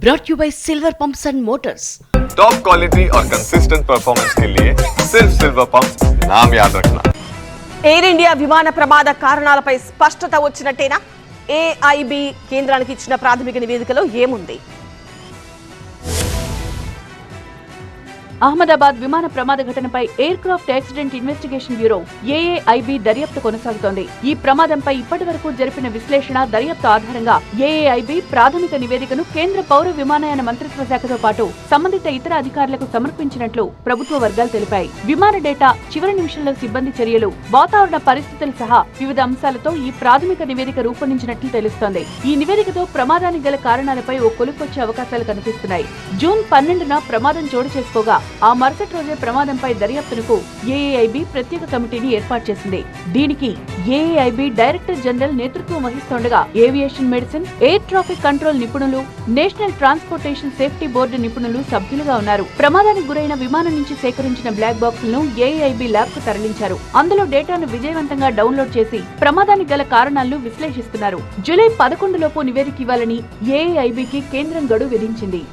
brought you by Silver Pumps and Motors. Top quality और consistent performance के लिए सिर्फ सिल्वर पंप्स नाम याद रखना। ఎయిర్ ఇండియా విమాన ప్రమాద కారణాలపై స్పష్టత వచ్చినట్టేనా? ఏఐబి కేంద్రానికి ఇచ్చిన ప్రాథమిక నివేదికలో ఏముంది? అహ్మదాబాద్ విమాన ప్రమాద ఘటనపై air craft accident investigation bureau AIB దర్యాప్తు కొనసాగుతోంది. ఈ ప్రమాదంపై ఇప్పటి వరకు జరిపిన విశ్లేషణ దర్యాప్తు ఆధారంగా ఏఐబి ప్రాథమిక నివేదికను కేంద్ర పౌర విమానయాన మంత్రిత్వ శాఖతో పాటు సంబంధిత ఇతర అధికారులకు సమర్పించినట్లు ప్రభుత్వ వర్గాలు తెలిపాయి. విమాన డేటా, చివరి నిమిషంలో సిబ్బంది చర్యలు, వాతావరణ పరిస్థితులు సహా వివిధ అంశాలతో ఈ ప్రాథమిక నివేదిక రూపొందించినట్లు తెలుస్తోంది. ఈ నివేదికతో ప్రమాదానికి గల కారణాలపై ఓ కొలుకొచ్చే అవకాశాలు కనిపిస్తున్నాయి. జూన్ 12న ప్రమాదం చోటు చేసుకోగా ఆ మరుసటి రోజే ప్రమాదంపై దర్యాప్తునకు ఏఐబి ప్రత్యేక కమిటీని ఏర్పాటు చేసింది. దీనికి ఏఐబి డైరెక్టర్ జనరల్ నేతృత్వం వహిస్తుండగా aviation medicine, air traffic control నిపుణులు, నేషనల్ ట్రాన్స్పోర్టేషన్ సేఫ్టీ బోర్డు నిపుణులు సభ్యులుగా ఉన్నారు. ప్రమాదానికి గురైన విమానం నుంచి సేకరించిన బ్లాక్ బాక్సులను ఏఐబి ల్యాబ్ కు తరలించారు. అందులో డేటాను విజయవంతంగా డౌన్లోడ్ చేసి ప్రమాదానికి గల కారణాలను విశ్లేషిస్తున్నారు. జూలై 11 లోపు నివేదిక ఇవ్వాలని ఏఐబికి కేంద్రం గడువు విధించింది.